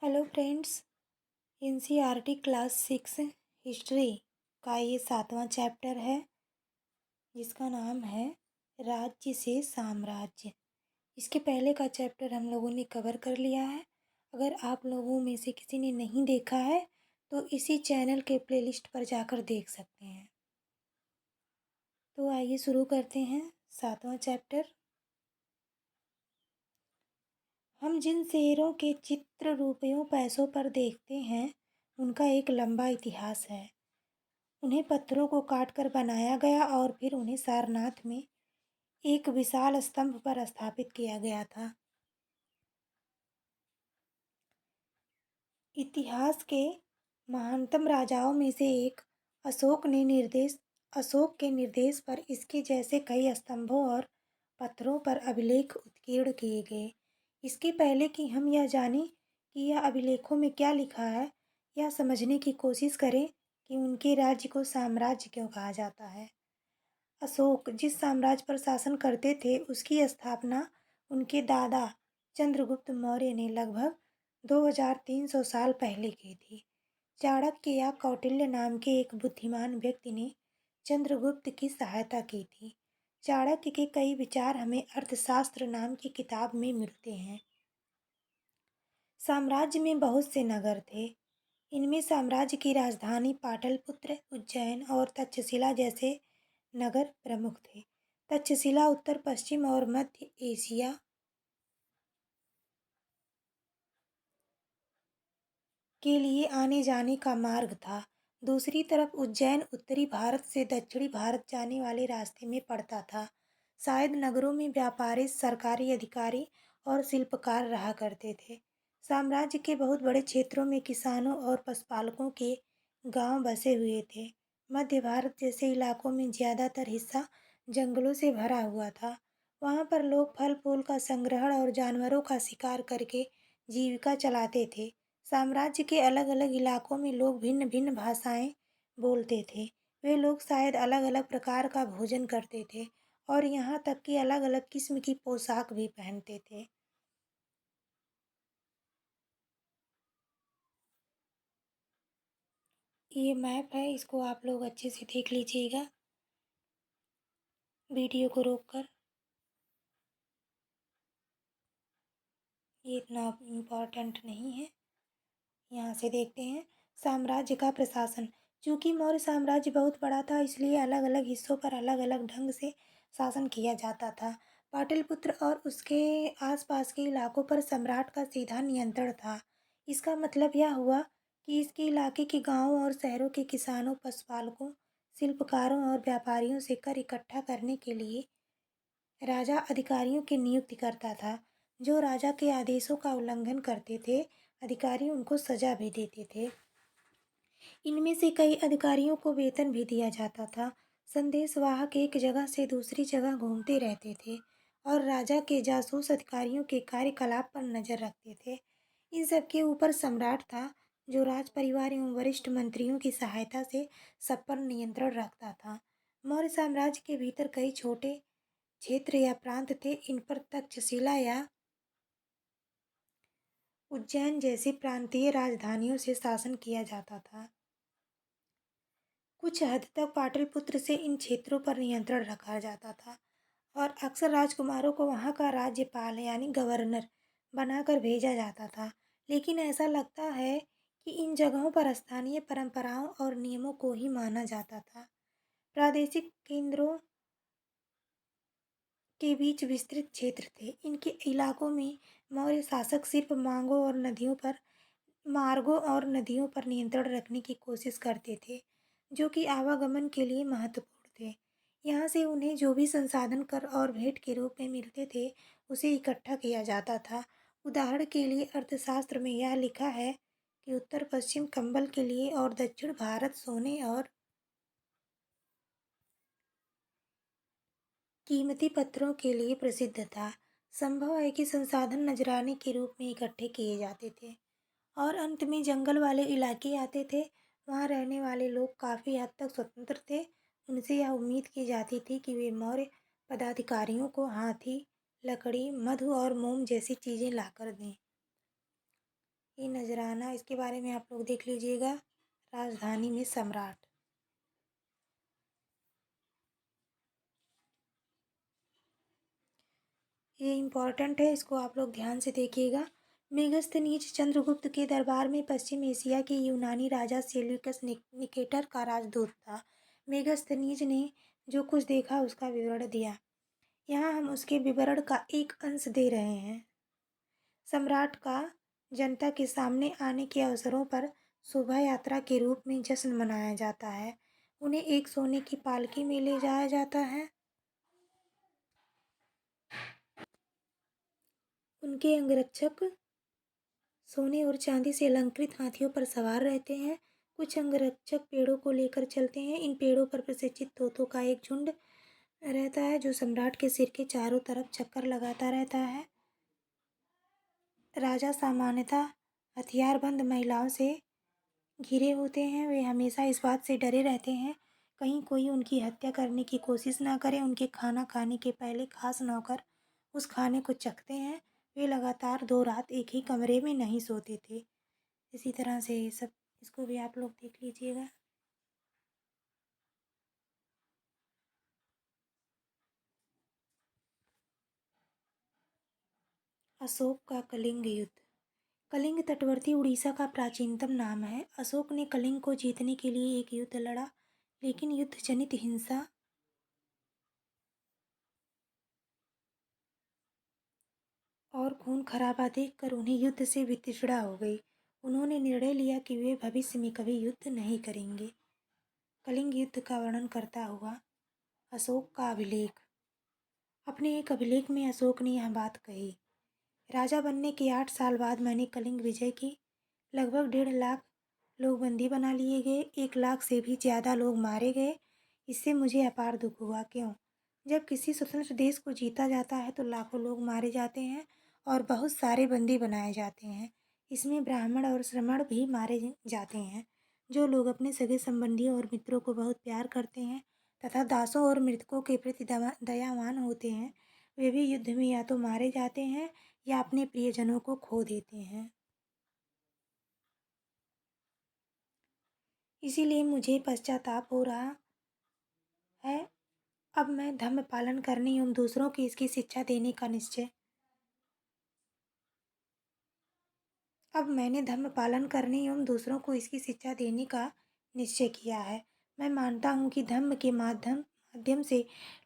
Hello friends. NCERT class 6 history का ये 7वां chapter है जिसका नाम है राज्य से साम्राज्य। इसके पहले का चैप्टर हम लोगों ने कवर कर लिया है। अगर आप लोगों में से किसी ने नहीं देखा है तो इसी चैनल के प्लेलिस्ट पर जाकर देख सकते हैं। तो आइए शुरू करते हैं 7वां चैप्टर। हम जिन शेरों के चित्र रुपयों पैसों पर देखते हैं उनका एक लंबा इतिहास है। उन्हें पत्थरों को काटकर बनाया गया और फिर उन्हें सारनाथ में एक विशाल स्तंभ पर स्थापित किया गया था। इतिहास के महानतम राजाओं में से एक अशोक के निर्देश पर इसके जैसे कई स्तंभों और पत्थरों पर अभिलेख उत्कीर्ण किए गए। इसके पहले कि हम यह जानें कि यह अभिलेखों में क्या लिखा है, यह समझने की कोशिश करें कि उनके राज्य को साम्राज्य क्यों कहा जाता है। अशोक जिस साम्राज्य पर शासन करते थे उसकी स्थापना उनके दादा चंद्रगुप्त मौर्य ने लगभग 2300 साल पहले की थी। चाणक्य या कौटिल्य नाम के एक बुद्धिमान व्यक्ति ने चंद्रगुप्त की सहायता की थी। चाणक्य के कई विचार हमें अर्थशास्त्र नाम की किताब में मिलते हैं। साम्राज्य में बहुत से नगर थे। इनमें साम्राज्य की राजधानी पाटलिपुत्र, उज्जैन और तक्षशिला जैसे नगर प्रमुख थे। तक्षशिला उत्तर पश्चिम और मध्य एशिया के लिए आने जाने का मार्ग था। दूसरी तरफ उज्जैन उत्तरी भारत से दक्षिणी भारत जाने वाले रास्ते में पड़ता था। शायद नगरों में व्यापारी, सरकारी अधिकारी और शिल्पकार रहा करते थे। साम्राज्य के बहुत बड़े क्षेत्रों में किसानों और पशुपालकों के गांव बसे हुए थे। मध्य भारत जैसे इलाकों में ज़्यादातर हिस्सा जंगलों से भरा हुआ था। वहाँ पर लोग फल फूल का संग्रहण और जानवरों का शिकार करके जीविका चलाते थे। साम्राज्य के अलग अलग इलाकों में लोग भिन्न भिन्न भाषाएं बोलते थे। वे लोग शायद अलग अलग प्रकार का भोजन करते थे और यहाँ तक कि अलग अलग किस्म की पोशाक भी पहनते थे। ये मैप है, इसको आप लोग अच्छे से देख लीजिएगा वीडियो को रोककर। ये इतना इम्पोर्टेंट नहीं है। यहाँ से देखते हैं साम्राज्य का प्रशासन। चूंकि मौर्य साम्राज्य बहुत बड़ा था इसलिए अलग अलग हिस्सों पर अलग अलग ढंग से शासन किया जाता था। पाटलिपुत्र और उसके आसपास के इलाकों पर सम्राट का सीधा नियंत्रण था। इसका मतलब यह हुआ कि इसके इलाके के गांवों और शहरों के किसानों, पशुपालकों, शिल्पकारों और व्यापारियों से कर इकट्ठा करने के लिए राजा अधिकारियों की नियुक्ति करता था। जो राजा के आदेशों का उल्लंघन करते थे अधिकारी उनको सजा भी देते थे। इनमें से कई अधिकारियों को वेतन भी दिया जाता था। संदेशवाहक एक जगह से दूसरी जगह घूमते रहते थे और राजा के जासूस अधिकारियों के कार्यकलाप पर नजर रखते थे। इन सब के ऊपर सम्राट था जो राज परिवार एवं वरिष्ठ मंत्रियों की सहायता से सब पर नियंत्रण रखता था। मौर्य साम्राज्य के भीतर कई छोटे क्षेत्र या प्रांत थे। इन पर तक्षशिला या उज्जैन जैसी प्रांतीय राजधानियों से शासन किया जाता था। कुछ हद तक पाटलिपुत्र से इन क्षेत्रों पर नियंत्रण रखा जाता था और अक्सर राजकुमारों को वहाँ का राज्यपाल यानी गवर्नर बनाकर भेजा जाता था। लेकिन ऐसा लगता है कि इन जगहों पर स्थानीय परंपराओं और नियमों को ही माना जाता था। प्रादेशिक केंद्रों के बीच विस्तृत क्षेत्र थे। इनके इलाकों में मौर्य शासक सिर्फ मार्गों और नदियों पर नियंत्रण रखने की कोशिश करते थे जो कि आवागमन के लिए महत्वपूर्ण थे। यहाँ से उन्हें जो भी संसाधन कर और भेंट के रूप में मिलते थे उसे इकट्ठा किया जाता था। उदाहरण के लिए अर्थशास्त्र में यह लिखा है कि उत्तर पश्चिम कंबल के लिए और दक्षिण भारत सोने और कीमती पत्थरों के लिए प्रसिद्ध था। संभव है कि संसाधन नजराने के रूप में इकट्ठे किए जाते थे और अंत में जंगल वाले इलाके आते थे। वहाँ रहने वाले लोग काफ़ी हद तक स्वतंत्र थे। उनसे यह उम्मीद की जाती थी कि वे मौर्य पदाधिकारियों को हाथी, लकड़ी, मधु और मोम जैसी चीज़ें लाकर दें। ये नजराना, इसके बारे में आप लोग देख लीजिएगा। राजधानी में सम्राट। ये इम्पॉर्टेंट है, इसको आप लोग ध्यान से देखिएगा। मेगस्थनीज चंद्रगुप्त के दरबार में पश्चिम एशिया के यूनानी राजा सेल्यूकस निकेटर का राजदूत था। मेगस्थनीज ने जो कुछ देखा उसका विवरण दिया। यहाँ हम उसके विवरण का एक अंश दे रहे हैं। सम्राट का जनता के सामने आने के अवसरों पर शोभा यात्रा के रूप में जश्न मनाया जाता है। उन्हें एक सोने की पालकी में ले जाया जाता है। उनके अंगरक्षक सोने और चांदी से अलंकृत हाथियों पर सवार रहते हैं। कुछ अंगरक्षक पेड़ों को लेकर चलते हैं। इन पेड़ों पर प्रशिक्षित तोतों का एक झुंड रहता है जो सम्राट के सिर के चारों तरफ चक्कर लगाता रहता है। राजा सामान्यतः हथियारबंद महिलाओं से घिरे होते हैं। वे हमेशा इस बात से डरे रहते हैं कहीं कोई उनकी हत्या करने की कोशिश ना करे। उनके खाना खाने के पहले खास नौकर उस खाने को चखते हैं। वे लगातार 2 रात एक ही कमरे में नहीं सोते थे। इसी तरह से ये सब, इसको भी आप लोग देख लीजिएगा। अशोक का कलिंग युद्ध। कलिंग तटवर्ती उड़ीसा का प्राचीनतम नाम है। अशोक ने कलिंग को जीतने के लिए एक युद्ध लड़ा, लेकिन युद्ध जनित हिंसा और खून खराबा देखकर उन्हें युद्ध से वितृष्णा हो गई। उन्होंने निर्णय लिया कि वे भविष्य में कभी युद्ध नहीं करेंगे। कलिंग युद्ध का वर्णन करता हुआ अशोक का अभिलेख। अपने एक अभिलेख में अशोक ने यह बात कही, राजा बनने के 8 साल बाद मैंने कलिंग विजय की। लगभग 1.5 लाख लोग बंदी बना लिए गए। 1 लाख से भी ज़्यादा लोग मारे गए। इससे मुझे अपार दुख हुआ। क्यों? जब किसी स्वतंत्र देश को जीता जाता है तो लाखों लोग मारे जाते हैं और बहुत सारे बंदी बनाए जाते हैं। इसमें ब्राह्मण और श्रमण भी मारे जाते हैं। जो लोग अपने सगे संबंधियों और मित्रों को बहुत प्यार करते हैं तथा दासों और मृतकों के प्रति दयावान होते हैं, वे भी युद्ध में या तो मारे जाते हैं या अपने प्रियजनों को खो देते हैं। इसीलिए मुझे पश्चाताप हो रहा है। अब मैं धर्म पालन करने एवं दूसरों को इसकी शिक्षा देने का निश्चय अब मैंने धर्म पालन करने एवं दूसरों को इसकी शिक्षा देने का निश्चय किया है। मैं मानता हूँ कि धर्म के माध्यम से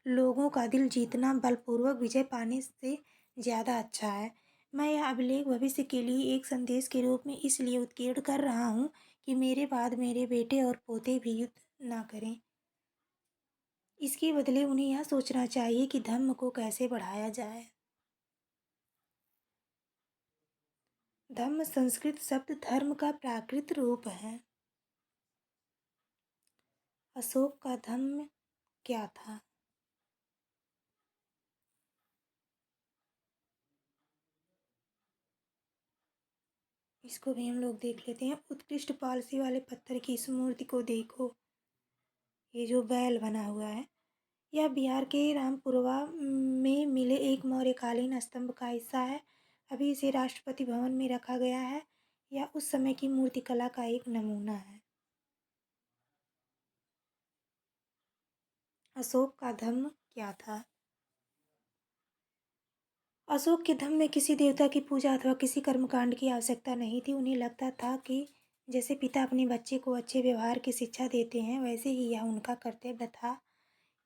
लोगों का दिल जीतना बलपूर्वक विजय पाने से ज़्यादा अच्छा है। मैं यह अभिलेख भविष्य के लिए एक संदेश के रूप में इसलिए उत्कीर्ण कर रहा हूँ कि मेरे बाद मेरे बेटे और पोते भी युद्ध ना करें। इसके बदले उन्हें यह सोचना चाहिए कि धर्म को कैसे बढ़ाया जाए। धम्म संस्कृत शब्द धर्म का प्राकृत रूप है। अशोक का धम्म क्या था? इसको भी हम लोग देख लेते हैं। उत्कृष्ट पालसी वाले पत्थर की इस मूर्ति को देखो। ये जो बैल बना हुआ है, यह बिहार के रामपुरवा में मिले एक मौर्यकालीन स्तंभ का हिस्सा है। अभी इसे राष्ट्रपति भवन में रखा गया है। यह उस समय की मूर्तिकला का एक नमूना है। अशोक का धम्म क्या था? अशोक के धम्म में किसी देवता की पूजा अथवा किसी कर्मकांड की आवश्यकता नहीं थी। उन्हें लगता था कि जैसे पिता अपने बच्चे को अच्छे व्यवहार की शिक्षा देते हैं, वैसे ही यह उनका कर्तव्य था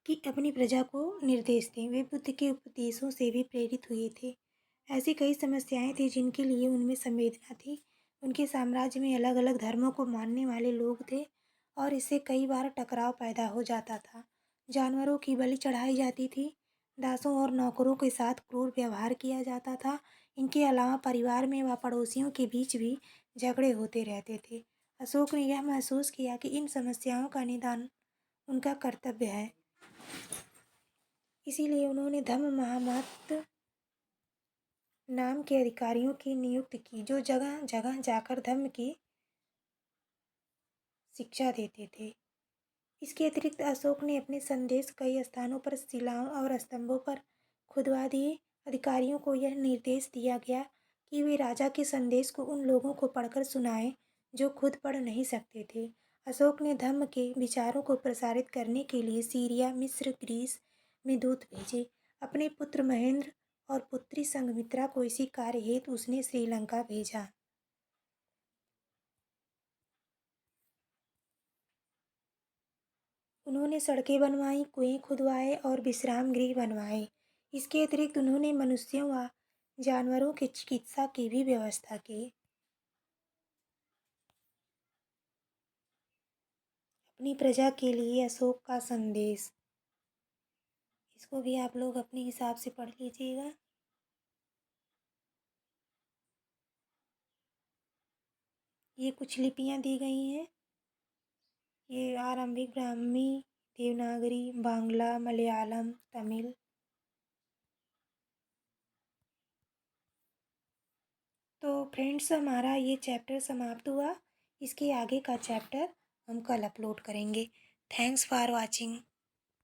कि अपनी प्रजा को निर्देश दें। वे बुद्ध के उपदेशों से भी प्रेरित हुए थे। ऐसी कई समस्याएं थी जिनके लिए उनमें संवेदना थी। उनके साम्राज्य में अलग अलग धर्मों को मानने वाले लोग थे और इससे कई बार टकराव पैदा हो जाता था। जानवरों की बलि चढ़ाई जाती थी। दासों और नौकरों के साथ क्रूर व्यवहार किया जाता था। इनके अलावा परिवार में व पड़ोसियों के बीच भी झगड़े होते रहते थे। अशोक ने यह महसूस किया कि इन समस्याओं का निदान उनका कर्तव्य है। इसीलिए उन्होंने धम्म महामत नाम के अधिकारियों की नियुक्ति की, जो जगह जगह जाकर धम्म की शिक्षा देते थे। इसके अतिरिक्त अशोक ने अपने संदेश कई स्थानों पर शिलाओं और स्तंभों पर खुदवा दिए। अधिकारियों को यह निर्देश दिया गया कि वे राजा के संदेश को उन लोगों को पढ़कर सुनाएं जो खुद पढ़ नहीं सकते थे। अशोक ने धम्म के विचारों को प्रसारित करने के लिए सीरिया, मिस्र, ग्रीस में दूत भेजे। अपने पुत्र महेंद्र और पुत्री संघमित्रा को इसी कार्य हेतु उसने श्रीलंका भेजा। उन्होंने सड़कें बनवाईं, कुएं खुदवाए और विश्राम गृह बनवाए। इसके अतिरिक्त उन्होंने मनुष्यों व जानवरों की चिकित्सा की भी व्यवस्था की। अपनी प्रजा के लिए अशोक का संदेश, इसको भी आप लोग अपने हिसाब से पढ़ लीजिएगा। ये कुछ लिपियां दी गई हैं। ये आरंभिक ब्राह्मी, देवनागरी, बांग्ला, मलयालम, तमिल। तो फ्रेंड्स, हमारा ये चैप्टर समाप्त हुआ। इसके आगे का चैप्टर हम कल अपलोड करेंगे। Thanks for watching.